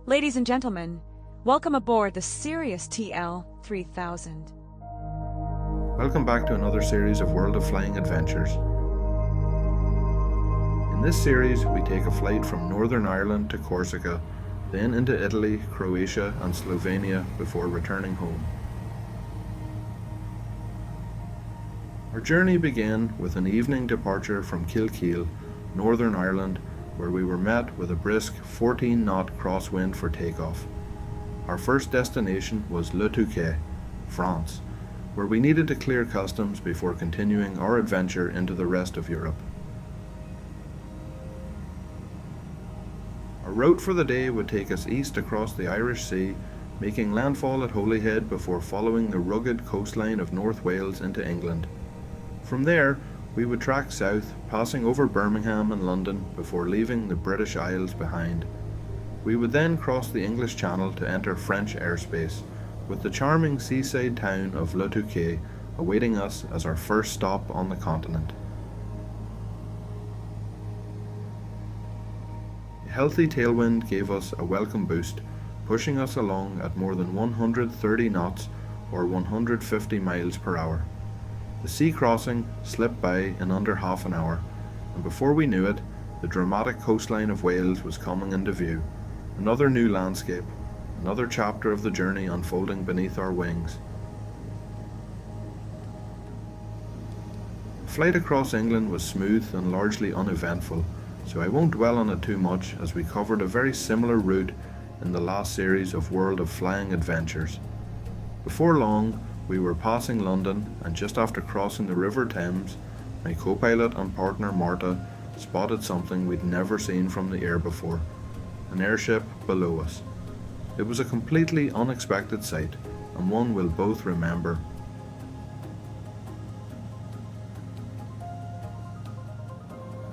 Ladies and gentlemen, welcome aboard the Sirius TL-3000. Welcome back to another series of World of Flying adventures. In this series, we take a flight from Northern Ireland to Corsica, then into Italy, Croatia and Slovenia before returning home. Our journey began with an evening departure from Kilkeel, Northern Ireland, where we were met with a brisk 14-knot crosswind for takeoff. Our first destination was Le Touquet, France, where we needed to clear customs before continuing our adventure into the rest of Europe. Our route for the day would take us east across the Irish Sea, making landfall at Holyhead before following the rugged coastline of North Wales into England. From there, we would track south, passing over Birmingham and London before leaving the British Isles behind. We would then cross the English Channel to enter French airspace, with the charming seaside town of Le Touquet awaiting us as our first stop on the continent. A healthy tailwind gave us a welcome boost, pushing us along at more than 130 knots or 150 miles per hour. The sea crossing slipped by in under half an hour, and before we knew it, the dramatic coastline of Wales was coming into view. Another new landscape, another chapter of the journey unfolding beneath our wings. The flight across England was smooth and largely uneventful, so I won't dwell on it too much as we covered a very similar route in the last series of World of Flying adventures. Before long, we were passing London, and just after crossing the River Thames, my co-pilot and partner Marta spotted something we'd never seen from the air before, an airship below us. It was a completely unexpected sight, and one we'll both remember.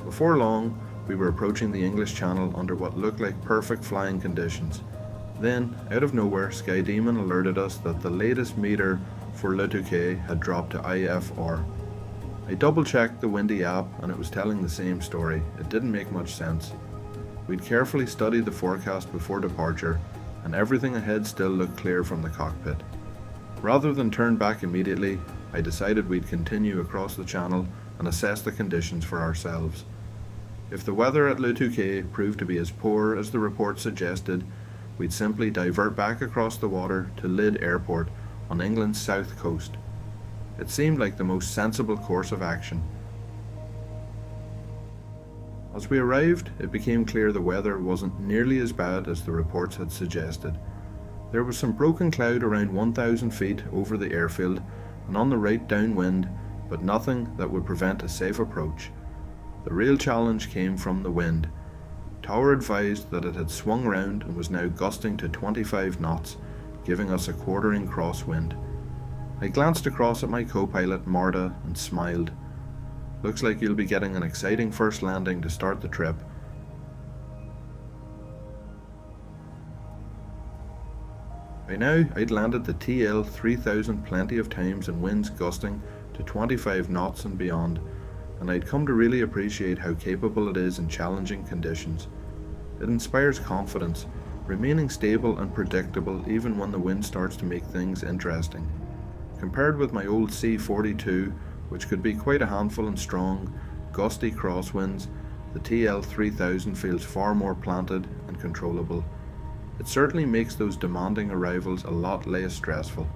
Before long, we were approaching the English Channel under what looked like perfect flying conditions. Then, out of nowhere, Sky Demon alerted us that the latest meter for Le Touquet had dropped to IFR. I double-checked the windy app and it was telling the same story. It didn't make much sense. We'd carefully studied the forecast before departure, and everything ahead still looked clear from the cockpit. Rather than turn back immediately, I decided we'd continue across the channel and assess the conditions for ourselves. If the weather at Le Touquet proved to be as poor as the report suggested, we'd simply divert back across the water to Lyd Airport on England's south coast. It seemed like the most sensible course of action. As we arrived, it became clear the weather wasn't nearly as bad as the reports had suggested. There was some broken cloud around 1,000 feet over the airfield and on the right downwind, but nothing that would prevent a safe approach. The real challenge came from the wind. Tower advised that it had swung round and was now gusting to 25 knots, giving us a quartering crosswind. I glanced across at my co-pilot Marta and smiled. Looks like you'll be getting an exciting first landing to start the trip. By now, I'd landed the TL-3000 plenty of times in winds gusting to 25 knots and beyond, and I'd come to really appreciate how capable it is in challenging conditions. It inspires confidence, remaining stable and predictable even when the wind starts to make things interesting. Compared with my old C-42, which could be quite a handful in strong, gusty crosswinds, the TL-3000 feels far more planted and controllable. It certainly makes those demanding arrivals a lot less stressful.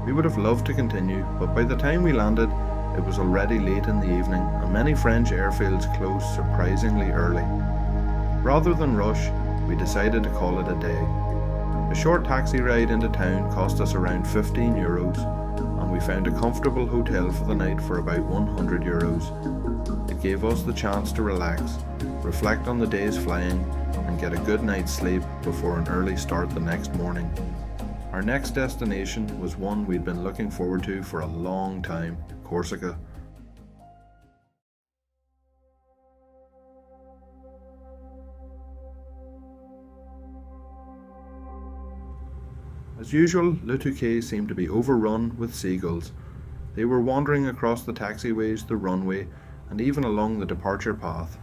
We would have loved to continue, but by the time we landed, it was already late in the evening and many French airfields closed surprisingly early. Rather than rush, we decided to call it a day. A short taxi ride into town cost us around €15, and we found a comfortable hotel for the night for about €100. It gave us the chance to relax, reflect on the day's flying, and get a good night's sleep before an early start the next morning. Our next destination was one we'd been looking forward to for a long time, Corsica. As usual, Le Touquet seemed to be overrun with seagulls. They were wandering across the taxiways, the runway, and even along the departure path.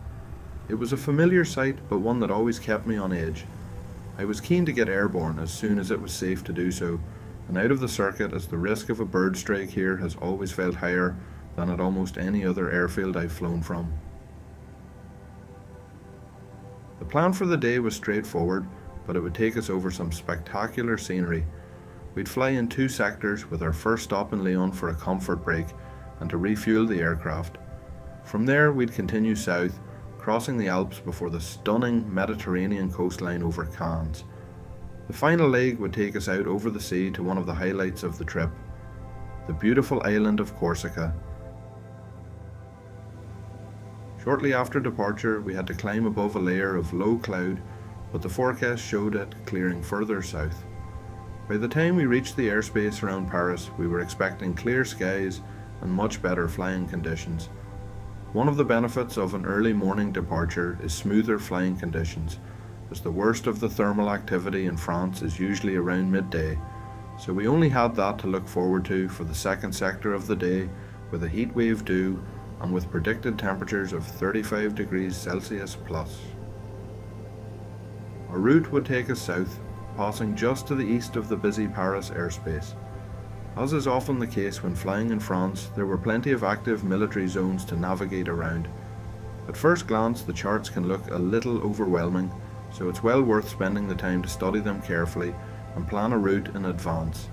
It was a familiar sight, but one that always kept me on edge. I was keen to get airborne as soon as it was safe to do so, and out of the circuit, as the risk of a bird strike here has always felt higher than at almost any other airfield I've flown from. The plan for the day was straightforward, but it would take us over some spectacular scenery. We'd fly in 2 sectors, with our first stop in Lyon for a comfort break and to refuel the aircraft. From there we'd continue south, crossing the Alps before the stunning Mediterranean coastline over Cannes. The final leg would take us out over the sea to one of the highlights of the trip, the beautiful island of Corsica. Shortly after departure, we had to climb above a layer of low cloud, but the forecast showed it clearing further south. By the time we reached the airspace around Paris, we were expecting clear skies and much better flying conditions. One of the benefits of an early morning departure is smoother flying conditions, as the worst of the thermal activity in France is usually around midday, so we only had that to look forward to for the second sector of the day, with a heat wave due and with predicted temperatures of 35 degrees Celsius plus. Our route would take us south, passing just to the east of the busy Paris airspace. As is often the case when flying in France, there were plenty of active military zones to navigate around. At first glance, the charts can look a little overwhelming, so it's well worth spending the time to study them carefully and plan a route in advance.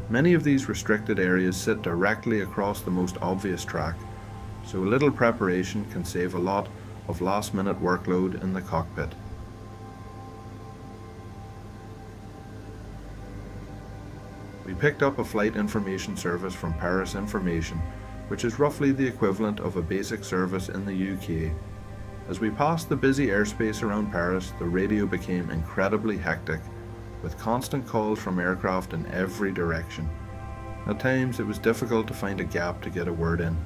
Many of these restricted areas sit directly across the most obvious track, so a little preparation can save a lot of last-minute workload in the cockpit. We picked up a flight information service from Paris Information, which is roughly the equivalent of a basic service in the UK. As we passed the busy airspace around Paris, the radio became incredibly hectic, with constant calls from aircraft in every direction. At times it was difficult to find a gap to get a word in.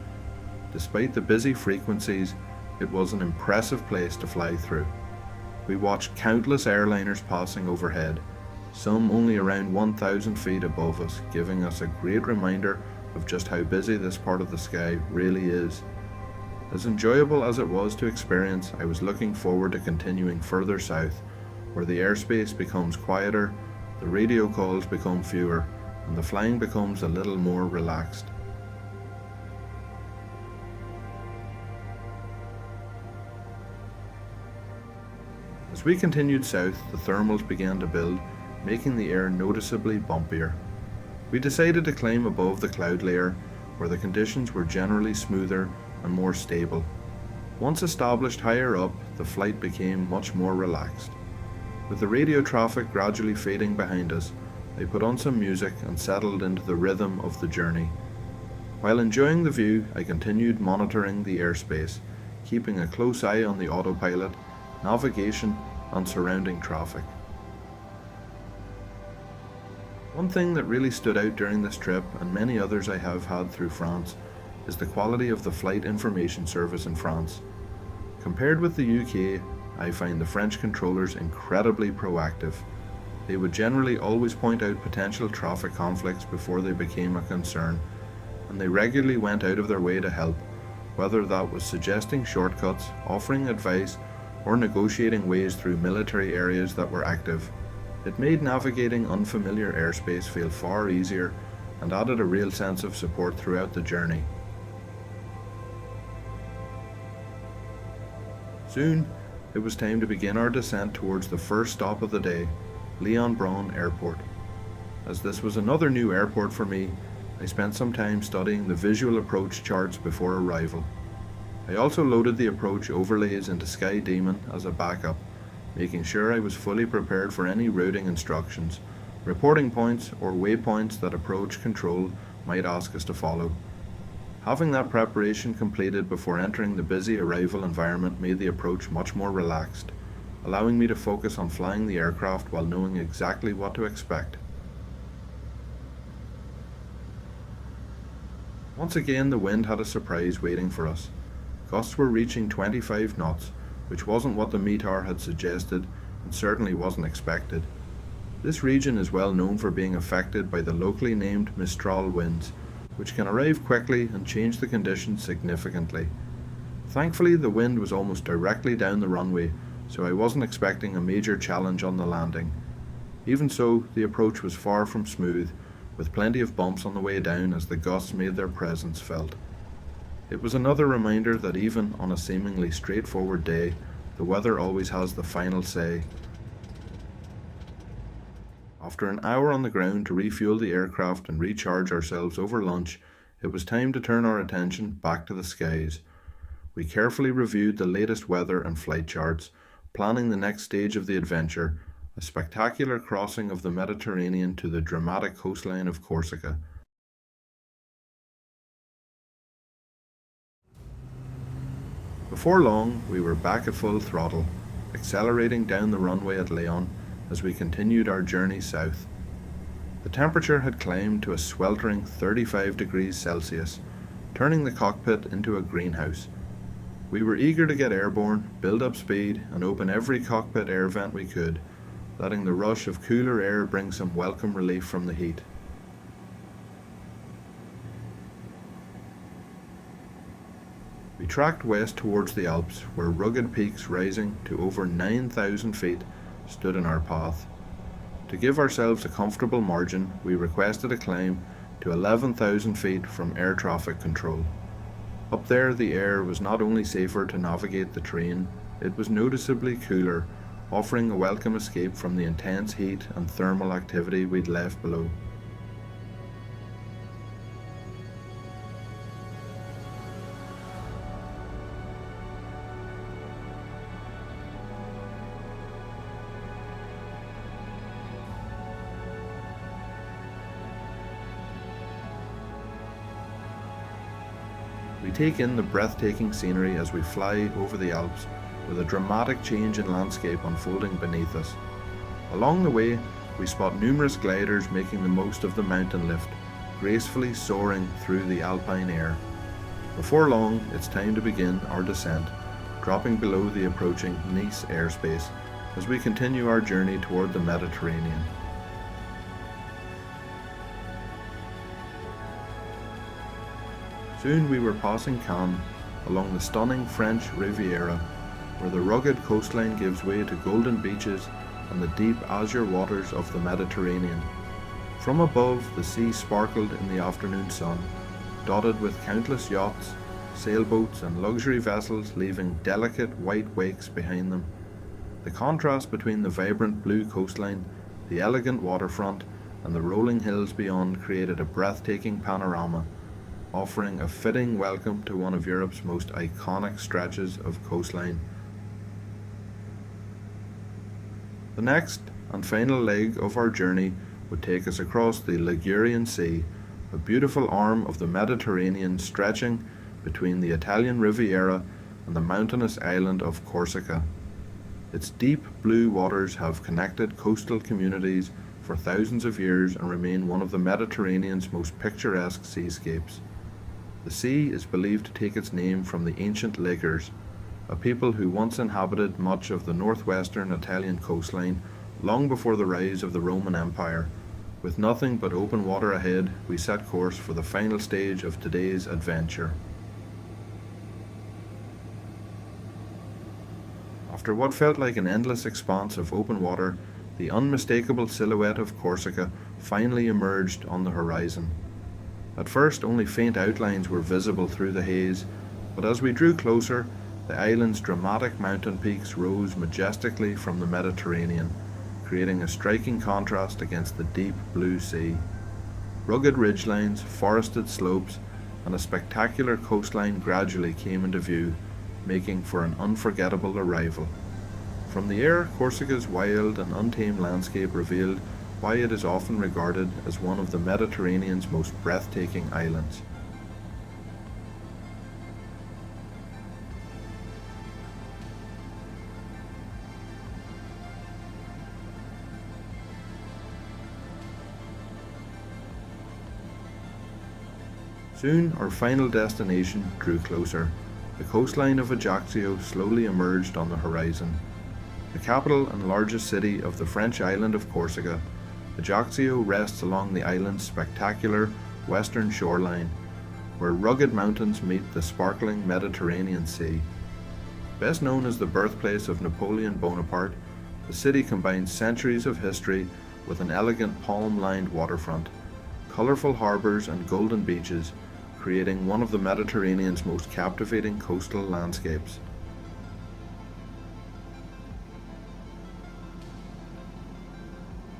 Despite the busy frequencies, it was an impressive place to fly through. We watched countless airliners passing overhead, some only around 1,000 feet above us, giving us a great reminder of just how busy this part of the sky really is. As enjoyable as it was to experience, I was looking forward to continuing further south, where the airspace becomes quieter, the radio calls become fewer, and the flying becomes a little more relaxed. As we continued south, the thermals began to build, making the air noticeably bumpier. We decided to climb above the cloud layer, where the conditions were generally smoother and more stable. Once established higher up, the flight became much more relaxed. With the radio traffic gradually fading behind us, I put on some music and settled into the rhythm of the journey. While enjoying the view, I continued monitoring the airspace, keeping a close eye on the autopilot, navigation, and surrounding traffic. One thing that really stood out during this trip, and many others I have had through France, is the quality of the flight information service in France. Compared with the UK, I find the French controllers incredibly proactive. They would generally always point out potential traffic conflicts before they became a concern, and they regularly went out of their way to help, whether that was suggesting shortcuts, offering advice, or negotiating ways through military areas that were active. It made navigating unfamiliar airspace feel far easier and added a real sense of support throughout the journey. Soon, it was time to begin our descent towards the first stop of the day, Lyon Airport. As this was another new airport for me, I spent some time studying the visual approach charts before arrival. I also loaded the approach overlays into Sky Demon as a backup, making sure I was fully prepared for any routing instructions, reporting points, or waypoints that approach control might ask us to follow. Having that preparation completed before entering the busy arrival environment made the approach much more relaxed, allowing me to focus on flying the aircraft while knowing exactly what to expect. Once again, the wind had a surprise waiting for us. Gusts were reaching 25 knots, which wasn't what the METAR had suggested and certainly wasn't expected. This region is well known for being affected by the locally named Mistral winds, which can arrive quickly and change the conditions significantly. Thankfully, the wind was almost directly down the runway, so I wasn't expecting a major challenge on the landing. Even so, the approach was far from smooth, with plenty of bumps on the way down as the gusts made their presence felt. It was another reminder that even on a seemingly straightforward day, the weather always has the final say. After an hour on the ground to refuel the aircraft and recharge ourselves over lunch, it was time to turn our attention back to the skies. We carefully reviewed the latest weather and flight charts, planning the next stage of the adventure, a spectacular crossing of the Mediterranean to the dramatic coastline of Corsica. Before long, we were back at full throttle, accelerating down the runway at Lyon as we continued our journey south. The temperature had climbed to a sweltering 35 degrees Celsius, turning the cockpit into a greenhouse. We were eager to get airborne, build up speed, and open every cockpit air vent we could, letting the rush of cooler air bring some welcome relief from the heat. We tracked west towards the Alps, where rugged peaks rising to over 9,000 feet stood in our path. To give ourselves a comfortable margin, we requested a climb to 11,000 feet from air traffic control. Up there, the air was not only safer to navigate the terrain, it was noticeably cooler, offering a welcome escape from the intense heat and thermal activity we'd left below. We take in the breathtaking scenery as we fly over the Alps, with a dramatic change in landscape unfolding beneath us. Along the way, we spot numerous gliders making the most of the mountain lift, gracefully soaring through the alpine air. Before long, it's time to begin our descent, dropping below the approaching Nice airspace as we continue our journey toward the Mediterranean. Soon we were passing Cannes, along the stunning French Riviera, where the rugged coastline gives way to golden beaches and the deep azure waters of the Mediterranean. From above, the sea sparkled in the afternoon sun, dotted with countless yachts, sailboats and luxury vessels leaving delicate white wakes behind them. The contrast between the vibrant blue coastline, the elegant waterfront, and the rolling hills beyond created a breathtaking panorama, offering a fitting welcome to one of Europe's most iconic stretches of coastline. The next and final leg of our journey would take us across the Ligurian Sea, a beautiful arm of the Mediterranean stretching between the Italian Riviera and the mountainous island of Corsica. Its deep blue waters have connected coastal communities for thousands of years and remain one of the Mediterranean's most picturesque seascapes. The sea is believed to take its name from the ancient Ligurs, a people who once inhabited much of the northwestern Italian coastline long before the rise of the Roman Empire. With nothing but open water ahead, we set course for the final stage of today's adventure. After what felt like an endless expanse of open water, the unmistakable silhouette of Corsica finally emerged on the horizon. At first, only faint outlines were visible through the haze, but as we drew closer, the island's dramatic mountain peaks rose majestically from the Mediterranean, creating a striking contrast against the deep blue sea. Rugged ridgelines, forested slopes, and a spectacular coastline gradually came into view, making for an unforgettable arrival. From the air, Corsica's wild and untamed landscape revealed why it is often regarded as one of the Mediterranean's most breathtaking islands. Soon our final destination drew closer. The coastline of Ajaccio slowly emerged on the horizon. The capital and largest city of the French island of Corsica, Ajaccio rests along the island's spectacular western shoreline. where rugged mountains meet the sparkling Mediterranean Sea. Best known as the birthplace of Napoleon Bonaparte, the city combines centuries of history with an elegant palm-lined waterfront, colourful harbours and golden beaches, creating one of the Mediterranean's most captivating coastal landscapes.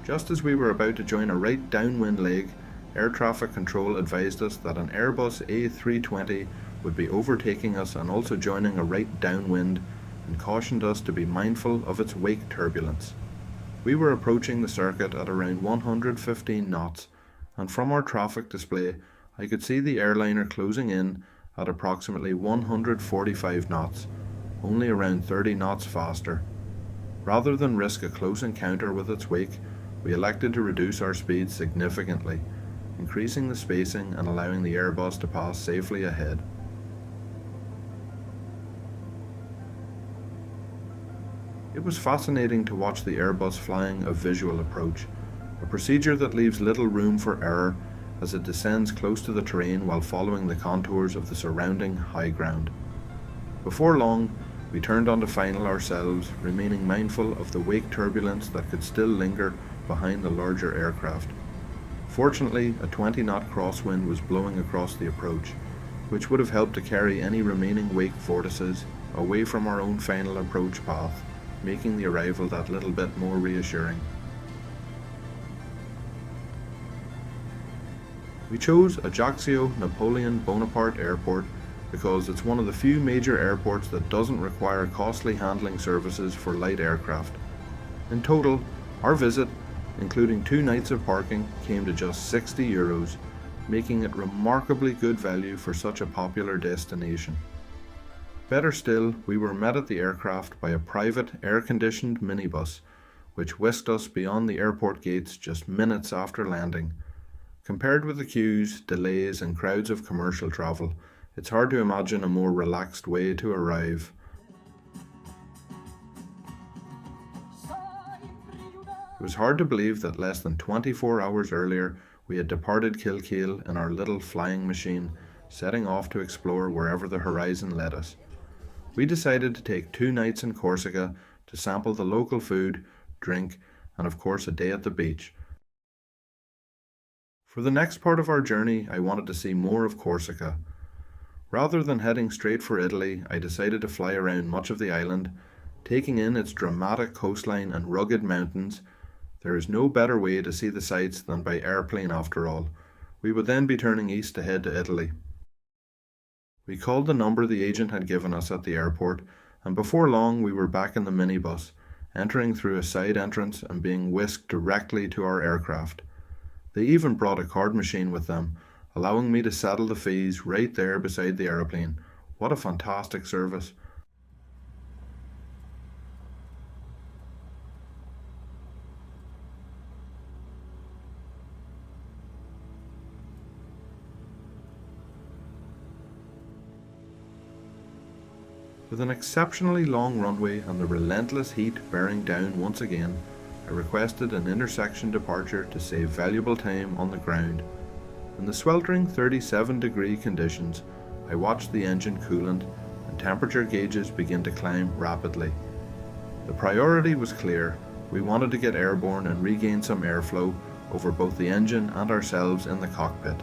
Just as we were about to join a right downwind leg, air traffic control advised us that an Airbus A320 would be overtaking us and also joining a right downwind, and cautioned us to be mindful of its wake turbulence. We were approaching the circuit at around 115 knots, and from our traffic display I could see the airliner closing in at approximately 145 knots, only around 30 knots faster. Rather than risk a close encounter with its wake, we elected to reduce our speed significantly, increasing the spacing and allowing the Airbus to pass safely ahead. It was fascinating to watch the Airbus flying a visual approach, a procedure that leaves little room for error as it descends close to the terrain while following the contours of the surrounding high ground. Before long, we turned onto final ourselves, remaining mindful of the wake turbulence that could still linger behind the larger aircraft. Fortunately, a 20-knot crosswind was blowing across the approach, which would have helped to carry any remaining wake vortices away from our own final approach path, making the arrival that little bit more reassuring. We chose Ajaccio Napoleon Bonaparte Airport because it's one of the few major airports that doesn't require costly handling services for light aircraft. In total, our visit, including 2 nights of parking, came to just €60, making it remarkably good value for such a popular destination. Better still, we were met at the aircraft by a private air-conditioned minibus, which whisked us beyond the airport gates just minutes after landing. Compared with the queues, delays and crowds of commercial travel, it's hard to imagine a more relaxed way to arrive. It was hard to believe that less than 24 hours earlier we had departed Kilkeel in our little flying machine, setting off to explore wherever the horizon led us. We decided to take 2 nights in Corsica to sample the local food, drink, and of course a day at the beach. For the next part of our journey, I wanted to see more of Corsica. Rather than heading straight for Italy, I decided to fly around much of the island, taking in its dramatic coastline and rugged mountains. There is no better way to see the sights than by airplane after all. We would then be turning east to head to Italy. We called the number the agent had given us at the airport, and before long we were back in the minibus, entering through a side entrance and being whisked directly to our aircraft. They even brought a card machine with them, allowing me to settle the fees right there beside the aeroplane. What a fantastic service. With an exceptionally long runway and the relentless heat bearing down once again, I requested an intersection departure to save valuable time on the ground. In the sweltering 37-degree conditions, I watched the engine coolant and temperature gauges begin to climb rapidly. The priority was clear. We wanted to get airborne and regain some airflow over both the engine and ourselves in the cockpit.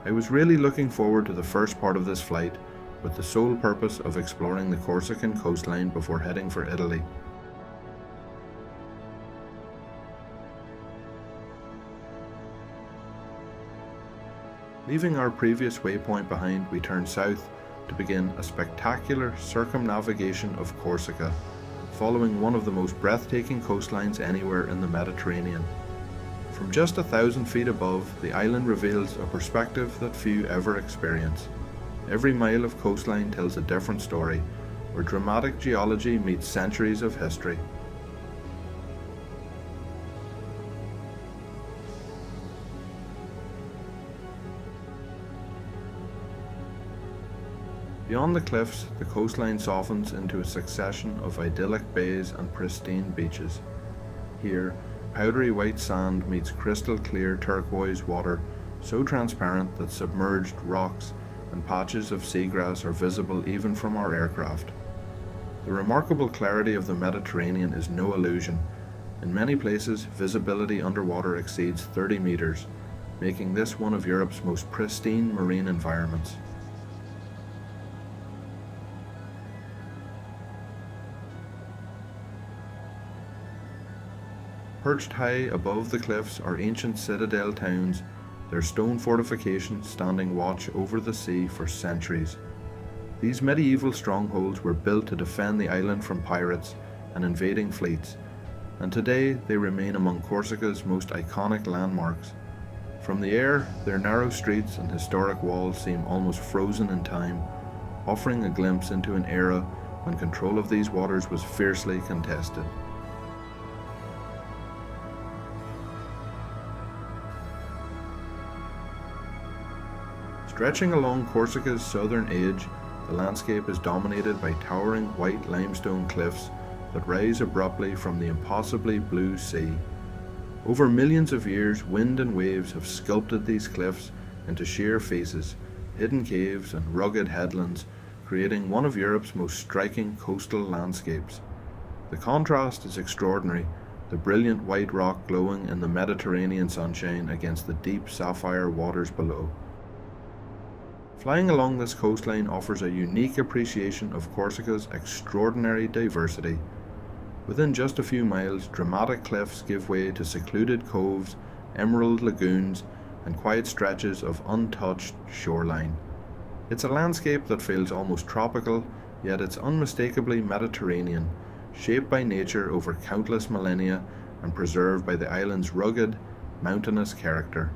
I was really looking forward to the first part of this flight, with the sole purpose of exploring the Corsican coastline before heading for Italy. Leaving our previous waypoint behind, we turned south to begin a spectacular circumnavigation of Corsica, following one of the most breathtaking coastlines anywhere in the Mediterranean. From just 1,000 feet above, the island reveals a perspective that few ever experience. Every mile of coastline tells a different story, where dramatic geology meets centuries of history. Beyond the cliffs, the coastline softens into a succession of idyllic bays and pristine beaches. Here, powdery white sand meets crystal clear turquoise water, so transparent that submerged rocks and patches of seagrass are visible even from our aircraft. The remarkable clarity of the Mediterranean is no illusion. In many places, visibility underwater exceeds 30 meters, making this one of Europe's most pristine marine environments. Perched high above the cliffs are ancient citadel towns, their stone fortifications standing watch over the sea for centuries. These medieval strongholds were built to defend the island from pirates and invading fleets, and today they remain among Corsica's most iconic landmarks. From the air, their narrow streets and historic walls seem almost frozen in time, offering a glimpse into an era when control of these waters was fiercely contested. Stretching along Corsica's southern edge, the landscape is dominated by towering white limestone cliffs that rise abruptly from the impossibly blue sea. Over millions of years, wind and waves have sculpted these cliffs into sheer faces, hidden caves and rugged headlands, creating one of Europe's most striking coastal landscapes. The contrast is extraordinary, the brilliant white rock glowing in the Mediterranean sunshine against the deep sapphire waters below. Flying along this coastline offers a unique appreciation of Corsica's extraordinary diversity. Within just a few miles, dramatic cliffs give way to secluded coves, emerald lagoons, and quiet stretches of untouched shoreline. It's a landscape that feels almost tropical, yet it's unmistakably Mediterranean, shaped by nature over countless millennia and preserved by the island's rugged, mountainous character.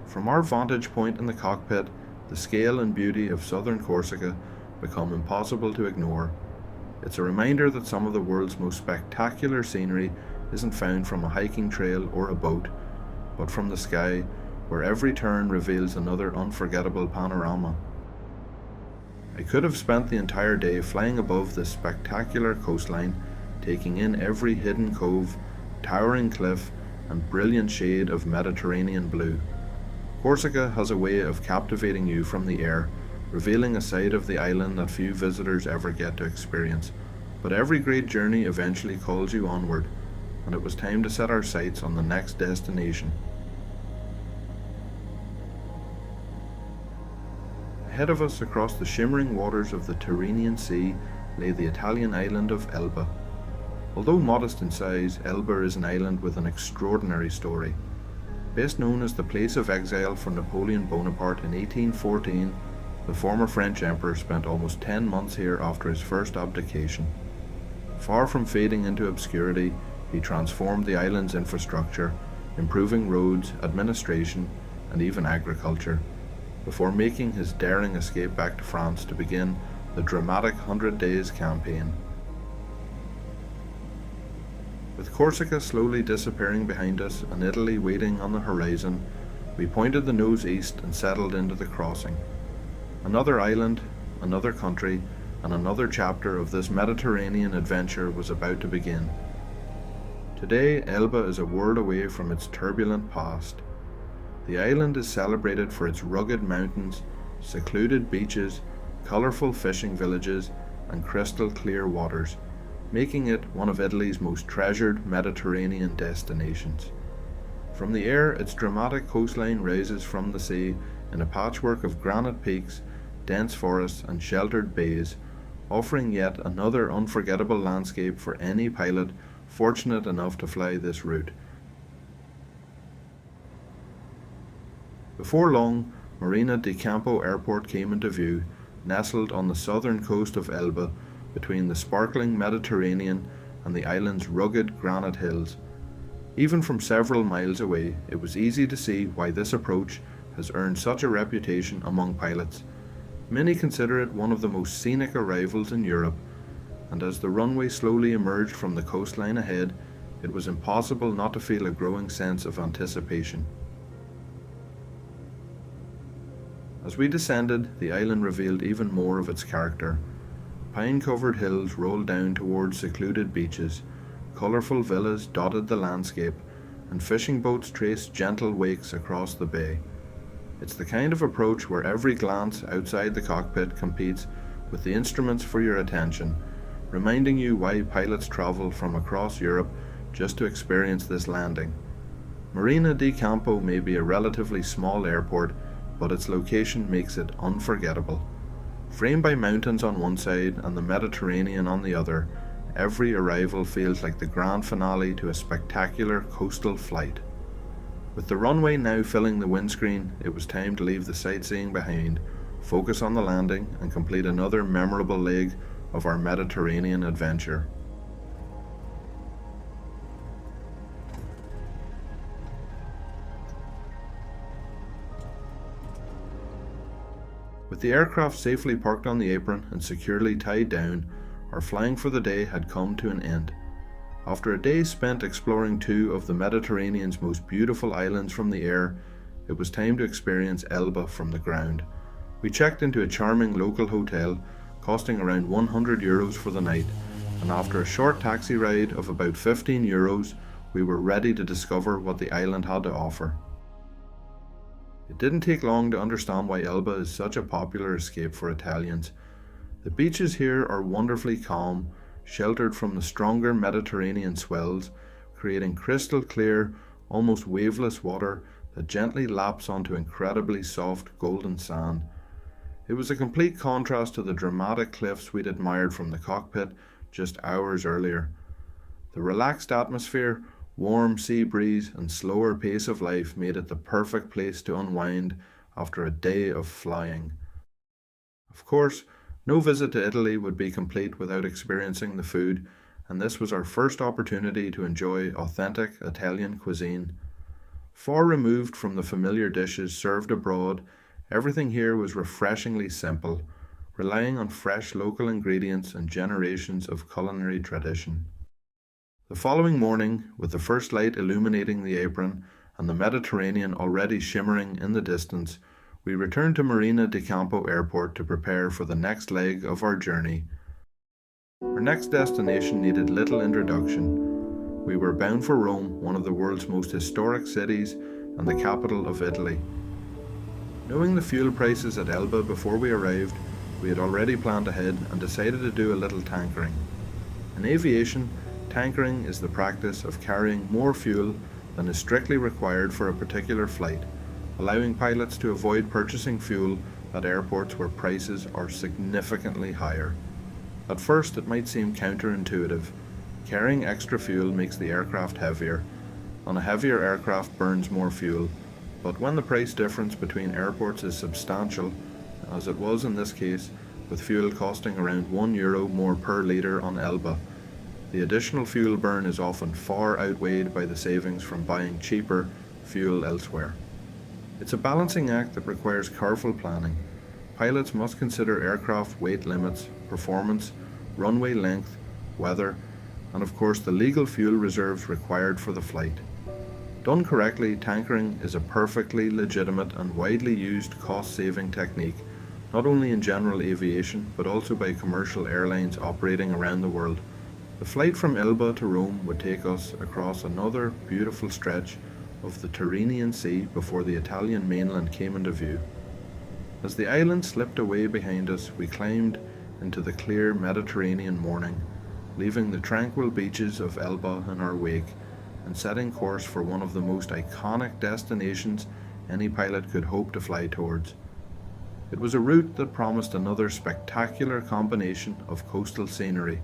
From our vantage point in the cockpit, the scale and beauty of southern Corsica become impossible to ignore. It's a reminder that some of the world's most spectacular scenery isn't found from a hiking trail or a boat, but from the sky, where every turn reveals another unforgettable panorama. I could have spent the entire day flying above this spectacular coastline, taking in every hidden cove, towering cliff, and brilliant shade of Mediterranean blue. Corsica has a way of captivating you from the air, revealing a side of the island that few visitors ever get to experience. But every great journey eventually calls you onward, and it was time to set our sights on the next destination. Ahead of us across the shimmering waters of the Tyrrhenian Sea lay the Italian island of Elba. Although modest in size, Elba is an island with an extraordinary story. Best known as the place of exile for Napoleon Bonaparte in 1814, the former French emperor spent almost 10 months here after his first abdication. Far from fading into obscurity, he transformed the island's infrastructure, improving roads, administration, and even agriculture, before making his daring escape back to France to begin the dramatic 100 Days campaign. With Corsica slowly disappearing behind us and Italy waiting on the horizon, we pointed the nose east and settled into the crossing. Another island, another country, and another chapter of this Mediterranean adventure was about to begin. Today, Elba is a world away from its turbulent past. The island is celebrated for its rugged mountains, secluded beaches, colourful fishing villages, and crystal clear waters, making it one of Italy's most treasured Mediterranean destinations. From the air, its dramatic coastline rises from the sea in a patchwork of granite peaks, dense forests, and sheltered bays, offering yet another unforgettable landscape for any pilot fortunate enough to fly this route. Before long, Marina di Campo Airport came into view, nestled on the southern coast of Elba, between the sparkling Mediterranean and the island's rugged granite hills. Even from several miles away, it was easy to see why this approach has earned such a reputation among pilots. Many consider it one of the most scenic arrivals in Europe, and as the runway slowly emerged from the coastline ahead, it was impossible not to feel a growing sense of anticipation. As we descended, the island revealed even more of its character. Pine-covered hills rolled down towards secluded beaches, colourful villas dotted the landscape, and fishing boats traced gentle wakes across the bay. It's the kind of approach where every glance outside the cockpit competes with the instruments for your attention, reminding you why pilots travel from across Europe just to experience this landing. Marina di Campo may be a relatively small airport, but its location makes it unforgettable. Framed by mountains on one side and the Mediterranean on the other, every arrival feels like the grand finale to a spectacular coastal flight. With the runway now filling the windscreen, it was time to leave the sightseeing behind, focus on the landing, and complete another memorable leg of our Mediterranean adventure. With the aircraft safely parked on the apron and securely tied down, our flying for the day had come to an end. After a day spent exploring two of the Mediterranean's most beautiful islands from the air, it was time to experience Elba from the ground. We checked into a charming local hotel, costing around €100 for the night, and after a short taxi ride of about €15, we were ready to discover what the island had to offer. It didn't take long to understand why Elba is such a popular escape for Italians. The beaches here are wonderfully calm, sheltered from the stronger Mediterranean swells, creating crystal clear, almost waveless water that gently laps onto incredibly soft golden sand. It was a complete contrast to the dramatic cliffs we'd admired from the cockpit just hours earlier. The relaxed atmosphere, warm sea breeze, and slower pace of life made it the perfect place to unwind after a day of flying. Of course, no visit to Italy would be complete without experiencing the food, and this was our first opportunity to enjoy authentic Italian cuisine. Far removed from the familiar dishes served abroad, everything here was refreshingly simple, relying on fresh local ingredients and generations of culinary tradition. The following morning, with the first light illuminating the apron and the Mediterranean already shimmering in the distance, we returned to Marina di Campo Airport to prepare for the next leg of our journey. Our next destination needed little introduction. We were bound for Rome, one of the world's most historic cities and the capital of Italy. Knowing the fuel prices at Elba before we arrived, we had already planned ahead and decided to do a little tankering. In aviation, tankering is the practice of carrying more fuel than is strictly required for a particular flight, allowing pilots to avoid purchasing fuel at airports where prices are significantly higher. At first, it might seem counterintuitive. Carrying extra fuel makes the aircraft heavier, and a heavier aircraft burns more fuel. But when the price difference between airports is substantial, as it was in this case, with fuel costing around €1 more per litre on Elba, the additional fuel burn is often far outweighed by the savings from buying cheaper fuel elsewhere. It's a balancing act that requires careful planning. Pilots must consider aircraft weight limits, performance, runway length, weather, and of course the legal fuel reserves required for the flight. Done correctly, tankering is a perfectly legitimate and widely used cost-saving technique, not only in general aviation but also by commercial airlines operating around the world. The flight from Elba to Rome would take us across another beautiful stretch of the Tyrrhenian Sea before the Italian mainland came into view. As the island slipped away behind us, we climbed into the clear Mediterranean morning, leaving the tranquil beaches of Elba in our wake and setting course for one of the most iconic destinations any pilot could hope to fly towards. It was a route that promised another spectacular combination of coastal scenery,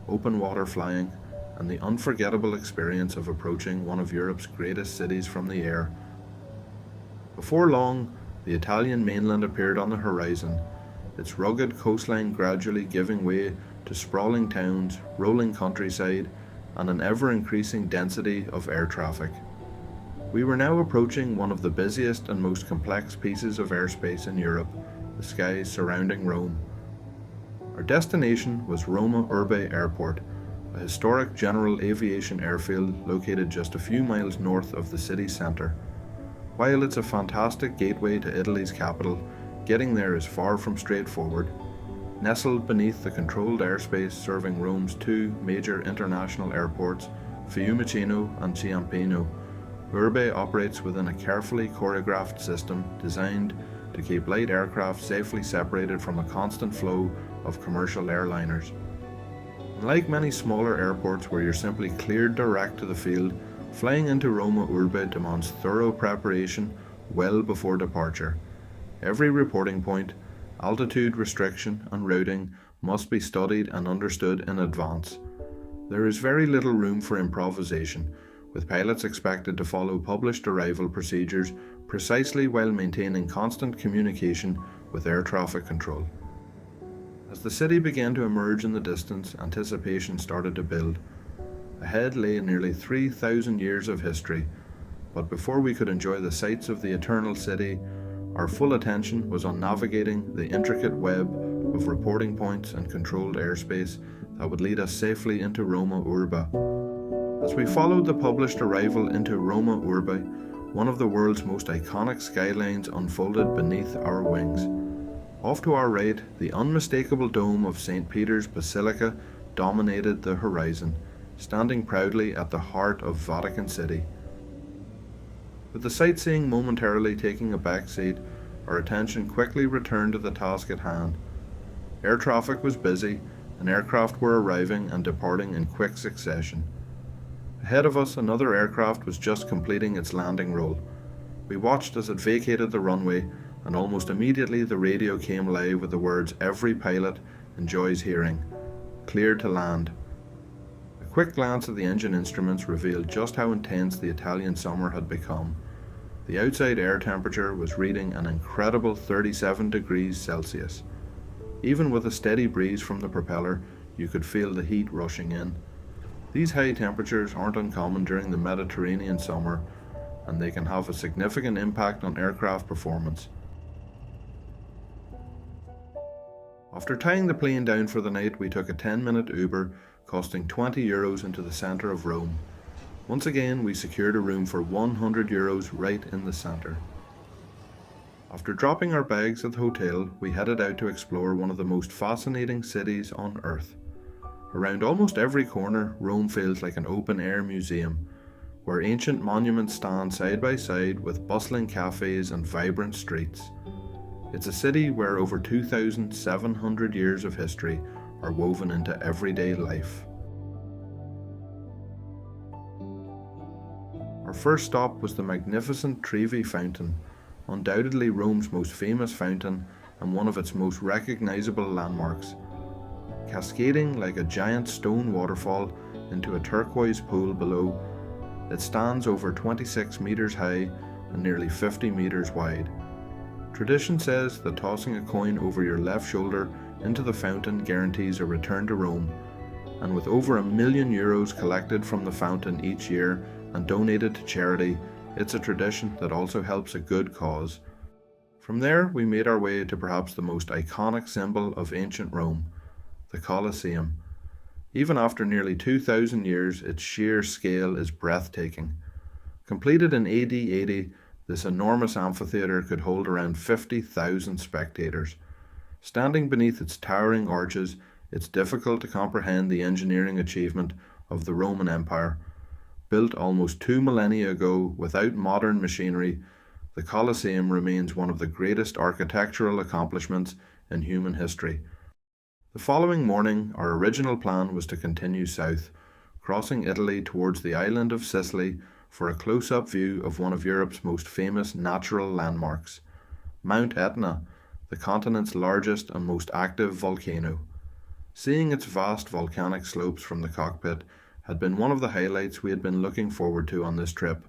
open water flying, and the unforgettable experience of approaching one of Europe's greatest cities from the air. Before long, the Italian mainland appeared on the horizon, its rugged coastline gradually giving way to sprawling towns, rolling countryside, and an ever-increasing density of air traffic. We were now approaching one of the busiest and most complex pieces of airspace in Europe, the skies surrounding Rome. Our destination was Rome Airport, a historic general aviation airfield located just a few miles north of the city centre. While it's a fantastic gateway to Italy's capital, getting there is far from straightforward. Nestled beneath the controlled airspace serving Rome's two major international airports, Fiumicino and Ciampino, Urbe operates within a carefully choreographed system designed to keep light aircraft safely separated from a constant flow of commercial airliners. Unlike many smaller airports where you're simply cleared direct to the field, flying into Roma Urbe demands thorough preparation well before departure. Every reporting point, altitude restriction and routing must be studied and understood in advance. There is very little room for improvisation, with pilots expected to follow published arrival procedures precisely while maintaining constant communication with air traffic control. As the city began to emerge in the distance, anticipation started to build. Ahead lay nearly 3,000 years of history, but before we could enjoy the sights of the eternal city, our full attention was on navigating the intricate web of reporting points and controlled airspace that would lead us safely into Roma Urbe. As we followed the published arrival into Roma Urbe, one of the world's most iconic skylines unfolded beneath our wings. Off to our right, the unmistakable dome of St. Peter's Basilica dominated the horizon, standing proudly at the heart of Vatican City. With the sightseeing momentarily taking a backseat, our attention quickly returned to the task at hand. Air traffic was busy, and aircraft were arriving and departing in quick succession. Ahead of us, another aircraft was just completing its landing roll. We watched as it vacated the runway, and almost immediately the radio came live with the words every pilot enjoys hearing: "Cleared to land." A quick glance at the engine instruments revealed just how intense the Italian summer had become. The outside air temperature was reading an incredible 37 degrees Celsius. Even with a steady breeze from the propeller, you could feel the heat rushing in. These high temperatures aren't uncommon during the Mediterranean summer, and they can have a significant impact on aircraft performance. After tying the plane down for the night, we took a 10-minute Uber costing €20 into the centre of Rome. Once again, we secured a room for €100 right in the centre. After dropping our bags at the hotel, we headed out to explore one of the most fascinating cities on earth. Around almost every corner, Rome feels like an open-air museum, where ancient monuments stand side by side with bustling cafes and vibrant streets. It's a city where over 2,700 years of history are woven into everyday life. Our first stop was the magnificent Trevi Fountain, undoubtedly Rome's most famous fountain and one of its most recognizable landmarks. Cascading like a giant stone waterfall into a turquoise pool below, it stands over 26 meters high and nearly 50 meters wide. Tradition says that tossing a coin over your left shoulder into the fountain guarantees a return to Rome, and with over €1 million collected from the fountain each year and donated to charity, it's a tradition that also helps a good cause. From there, we made our way to perhaps the most iconic symbol of ancient Rome, the Colosseum. Even after nearly 2,000 years, its sheer scale is breathtaking. Completed in AD 80, this enormous amphitheatre could hold around 50,000 spectators. Standing beneath its towering arches, it's difficult to comprehend the engineering achievement of the Roman Empire. Built almost 2 millennia ago without modern machinery, the Colosseum remains one of the greatest architectural accomplishments in human history. The following morning, our original plan was to continue south, crossing Italy towards the island of Sicily for a close-up view of one of Europe's most famous natural landmarks, Mount Etna, the continent's largest and most active volcano. Seeing its vast volcanic slopes from the cockpit had been one of the highlights we had been looking forward to on this trip.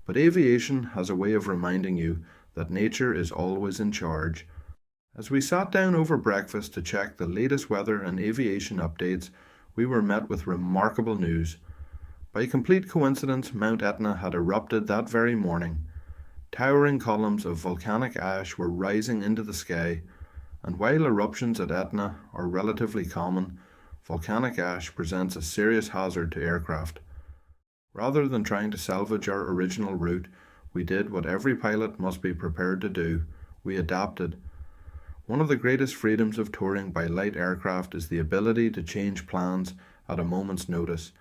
But aviation has a way of reminding you that nature is always in charge. As we sat down over breakfast to check the latest weather and aviation updates, we were met with remarkable news. By complete coincidence, Mount Etna had erupted that very morning. Towering columns of volcanic ash were rising into the sky, and while eruptions at Etna are relatively common, volcanic ash presents a serious hazard to aircraft. Rather than trying to salvage our original route, we did what every pilot must be prepared to do. We adapted. One of the greatest freedoms of touring by light aircraft is the ability to change plans at a moment's notice.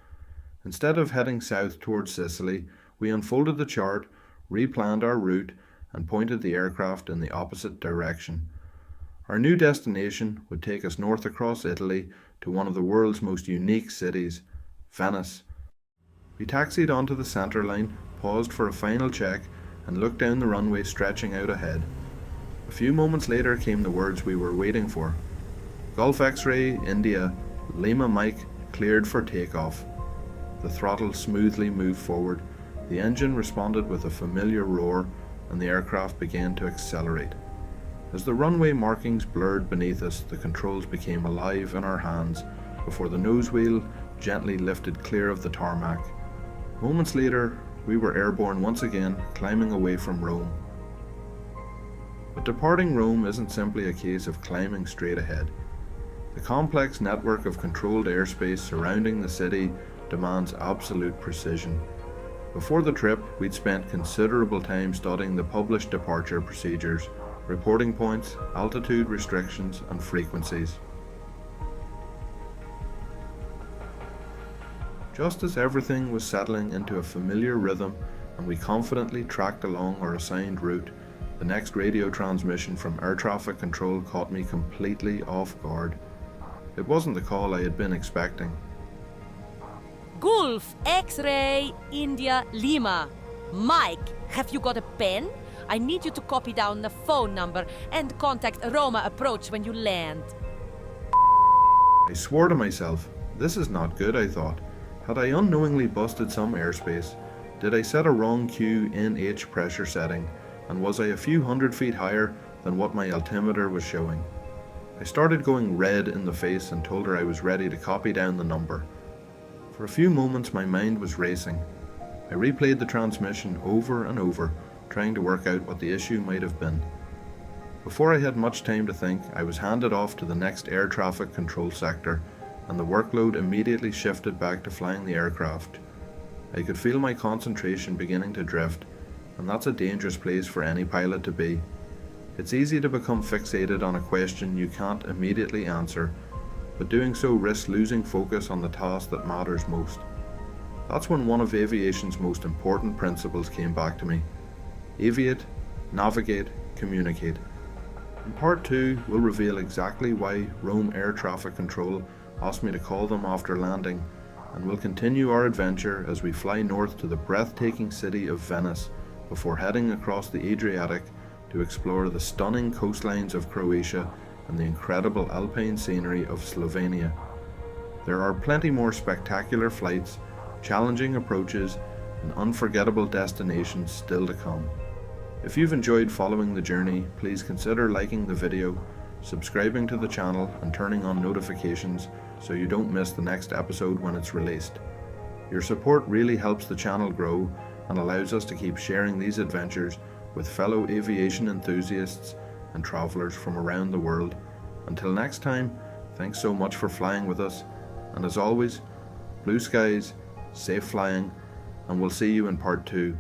Instead of heading south towards Sicily, We unfolded the chart, replanned our route, and pointed the aircraft in the opposite direction. Our new destination would take us north across Italy to one of the world's most unique cities, Venice. We taxied onto the centre line, paused for a final check, and looked down the runway stretching out ahead. A few moments later came the words we were waiting for. Golf X-ray, India, Lima Mike, cleared for takeoff. The throttle smoothly moved forward, the engine responded with a familiar roar, and the aircraft began to accelerate. As the runway markings blurred beneath us, the controls became alive in our hands before the nose wheel gently lifted clear of the tarmac. Moments later, we were airborne once again, climbing away from Rome. But departing Rome isn't simply a case of climbing straight ahead. The complex network of controlled airspace surrounding the city demands absolute precision. Before the trip, we'd spent considerable time studying the published departure procedures, reporting points, altitude restrictions, and frequencies. Just as everything was settling into a familiar rhythm and we confidently tracked along our assigned route, the next radio transmission from air traffic control caught me completely off guard. It wasn't the call I had been expecting. Gulf X-ray India Lima. Mike, have you got a pen? I need you to copy down the phone number and contact Roma approach when you land. I swore to myself, this is not good, I thought. Had I unknowingly busted some airspace? Did I set a wrong QNH pressure setting? And was I a few hundred feet higher than what my altimeter was showing? I started going red in the face and told her I was ready to copy down the number. For a few moments my mind was racing. I replayed the transmission over and over, trying to work out what the issue might have been. Before I had much time to think, I was handed off to the next air traffic control sector, and the workload immediately shifted back to flying the aircraft. I could feel my concentration beginning to drift, and that's a dangerous place for any pilot to be. It's easy to become fixated on a question you can't immediately answer, but doing so risks losing focus on the task that matters most. That's when one of aviation's most important principles came back to me. Aviate, navigate, communicate. In part 2, we'll reveal exactly why Rome Air Traffic Control asked me to call them after landing, and we'll continue our adventure as we fly north to the breathtaking city of Venice before heading across the Adriatic to explore the stunning coastlines of Croatia and the incredible alpine scenery of Slovenia. There are plenty more spectacular flights, challenging approaches, and unforgettable destinations still to come. If you've enjoyed following the journey, please consider liking the video, subscribing to the channel, and turning on notifications so you don't miss the next episode when it's released. Your support really helps the channel grow and allows us to keep sharing these adventures with fellow aviation enthusiasts and travelers from around the world. Until next time, thanks so much for flying with us, and as always, blue skies, safe flying, and we'll see you in part 2.